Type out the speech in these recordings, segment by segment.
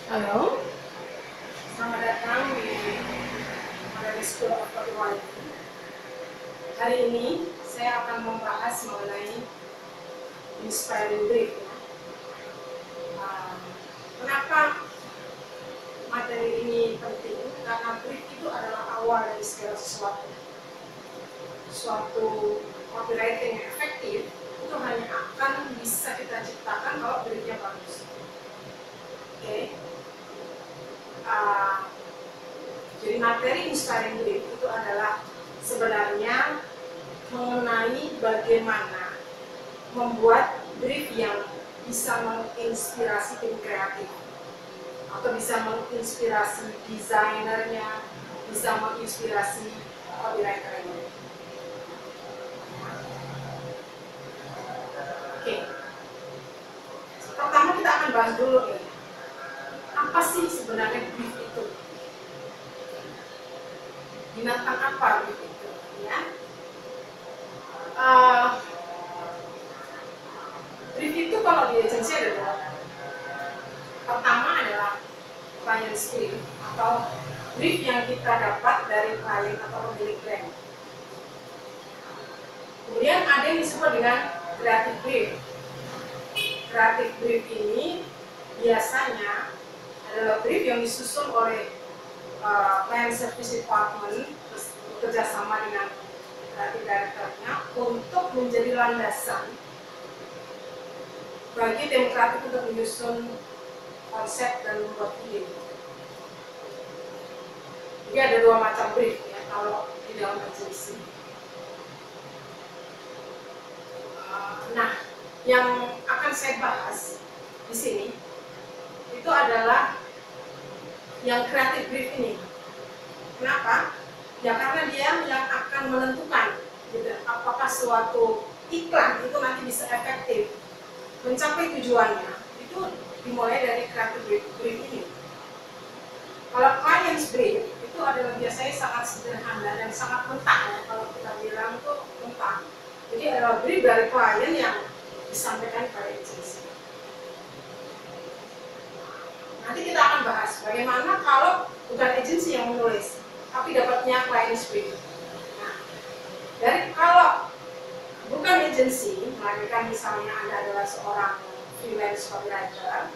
Halo, selamat datang di Modern School of Copywriting. Hari ini saya akan membahas mengenai inspiring brief. Kenapa materi ini penting? Karena brief itu adalah awal dari segala sesuatu. Suatu copywriting yang efektif itu hanya akan bisa kita ciptakan kalau briefnya bagus. Oke. Jadi materi inspiring brief itu adalah sebenarnya mengenai bagaimana membuat brief yang bisa menginspirasi tim kreatif atau bisa menginspirasi desainernya, bisa menginspirasi copywriternya. Oke. Pertama kita akan bahas dulu nih, apa sih sebenarnya brief itu? Binatang apa brief itu? Ya. Brief itu kalau di agensi ada dua. Pertama adalah client brief atau brief yang kita dapat dari klien atau pemilik brand. Kemudian ada yang disebut dengan creative brief. Creative brief ini biasanya adalah brief yang disusun oleh client service department bekerja sama dengan creative director-nya untuk menjadi landasan bagi tim kreatif untuk menyusun konsep dan membuat ide. Jadi ada dua macam brief ya kalau di dalam agensi. Nah, yang akan saya bahas di sini itu adalah yang creative brief ini. Kenapa? Ya karena dia yang akan menentukan gitu, apakah suatu iklan itu nanti bisa efektif mencapai tujuannya. Itu dimulai dari creative brief ini. Kalau client brief itu adalah biasanya sangat sederhana dan sangat mentah ya, kalau kita bilang itu mentah. Jadi adalah brief dari klien yang disampaikan pada agensi. Nanti kita akan bahas bagaimana kalau bukan agensi yang menulis, tapi dapatnya client brief. Nah, dari kalau bukan agensi, melainkan misalnya Anda adalah seorang freelance copywriter,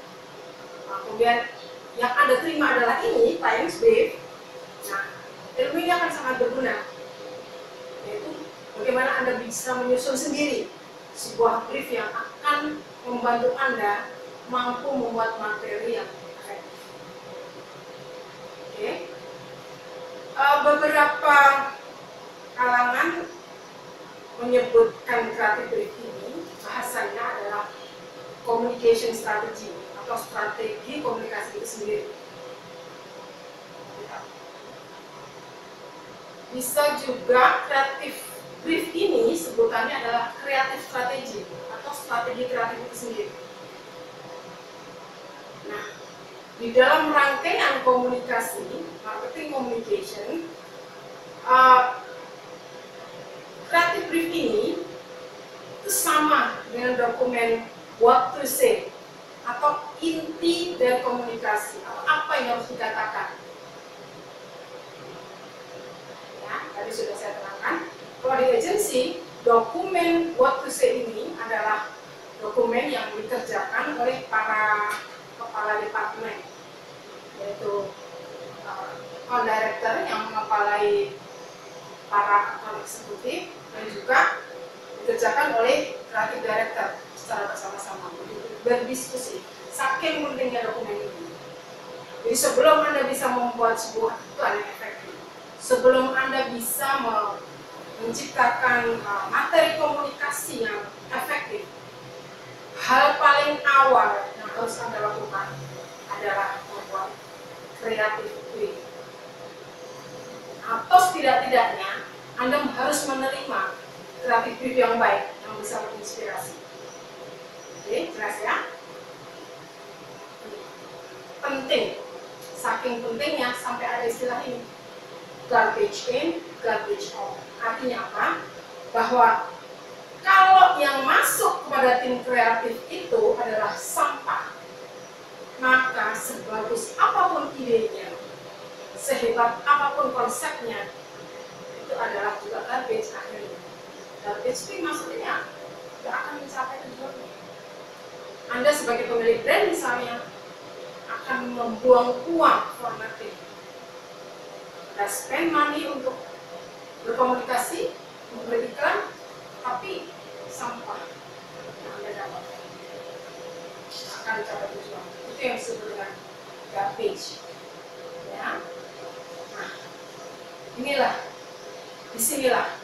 kemudian yang Anda terima adalah ini, client brief. Nah, ilmu ini akan sangat berguna, yaitu bagaimana Anda bisa menyusun sendiri sebuah brief yang akan membantu Anda mampu membuat materi yang efektif. Oke. Beberapa kalangan menyebutkan creative brief ini bahasanya adalah communication strategy atau strategi komunikasi itu sendiri. Bisa juga creative brief ini sebutannya adalah creative strategy atau strategi kreatif itu sendiri. Nah, di dalam rangkaian komunikasi, marketing communication, creative brief ini itu sama dengan dokumen what to say atau inti dari komunikasi atau apa yang harus dikatakan. Ya, tadi sudah saya terangkan. Kalau di agensi, dokumen what to say ini adalah dokumen yang dikerjakan oleh para kepala departemen, yaitu account director yang mengepalai para account eksekutif dan juga dikerjakan oleh creative director secara bersama-sama berdiskusi. Saking pentingnya dokumen ini. Jadi sebelum Anda bisa membuat sebuah iklan yang efektif, sebelum Anda bisa menciptakan materi komunikasi yang efektif, hal paling awal yang harus Anda lakukan adalah membuat creative brief. Atau setidak-tidaknya Anda harus menerima creative brief yang baik yang bisa menginspirasi. Oke, jelas ya? Penting, saking pentingnya sampai ada istilah ini, garbage in, garbage out. Artinya apa? Bahwa kalau yang masuk kepada tim kreatif itu adalah sampah, maka sebagai sebagus apapun idenya, sehebat apapun konsepnya, itu adalah juga garbage akhirnya. Garbage itu maksudnya tidak akan mencapai tujuannya. Anda sebagai pemilik brand misalnya akan membuang uang for nothing. Anda spend money untuk berkomunikasi, untuk beriklan, tapi sampah yang Anda dapat akan mencapai tujuan. Itu yang disebut dengan garbage. Ya. Nah, inilah, disinilah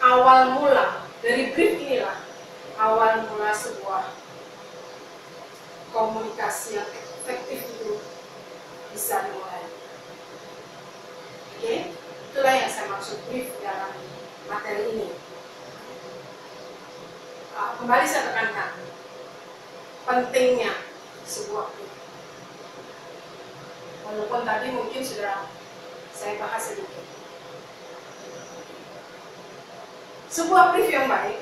awal mula dari brief inilah awal mula sebuah komunikasi yang efektif itu bisa dimulai. Oke, itulah yang saya maksud brief dalam materi ini. Kembali saya tekankan pentingnya sebuah brief. Walaupun tadi mungkin sudah saya bahas sedikit. Sebuah brief yang baik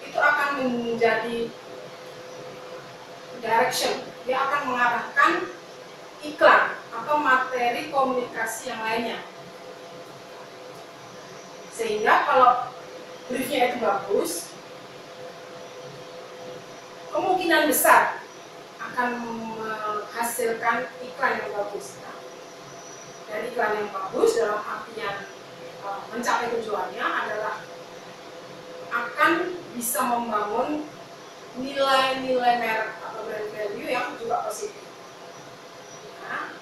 itu akan menjadi direction, dia akan mengarahkan iklan atau materi komunikasi yang lainnya. Sehingga kalau briefnya itu bagus, kemungkinan besar akan menghasilkan iklan yang bagus. Nah, dari iklan yang bagus dalam artian mencapai tujuannya adalah akan bisa membangun nilai-nilai merek atau brand value yang juga positif. Nah,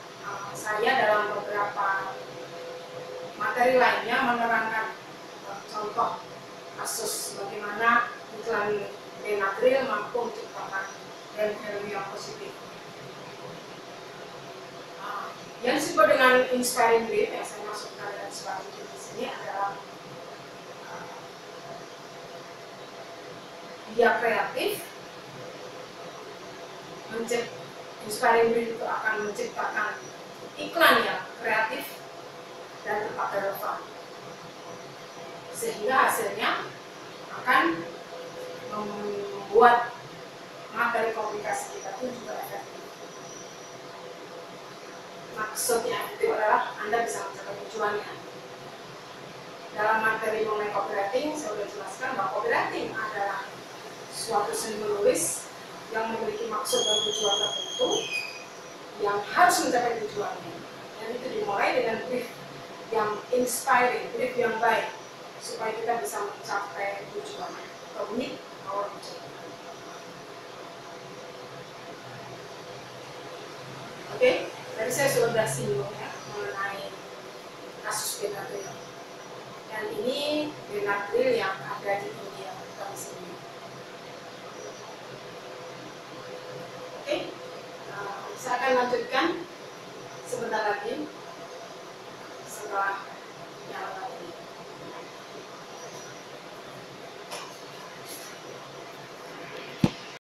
saya dalam beberapa materi lainnya menerangkan contoh kasus bagaimana iklan Benadryl mampu menciptakan brand value yang positif. Yang disebut dengan inspiring brief, yang saya maksudkan dengan inspiring brief di sini adalah dia kreatif, inspiring brief itu akan menciptakan iklan yang kreatif dan tepat relevan, sehingga hasilnya akan membuat materi komunikasi kita itu juga efektif. Maksudnya itu adalah Anda bisa mencapai tujuannya. Dalam materi mengenai copywriting, saya sudah jelaskan bahwa copywriting adalah suatu seni menulis yang memiliki maksud dan tujuan tertentu yang harus mencapai tujuannya. Dan itu dimulai dengan brief yang inspiring, brief yang baik, supaya kita bisa mencapai tujuan atau meet our objective. Oke, tadi saya sudah singgung ya mengenai kasus Benadryl. Dan ini Benadryl yang ada di India, bukan di sini. Oke, saya akan lanjutkan sebentar lagi setelah yang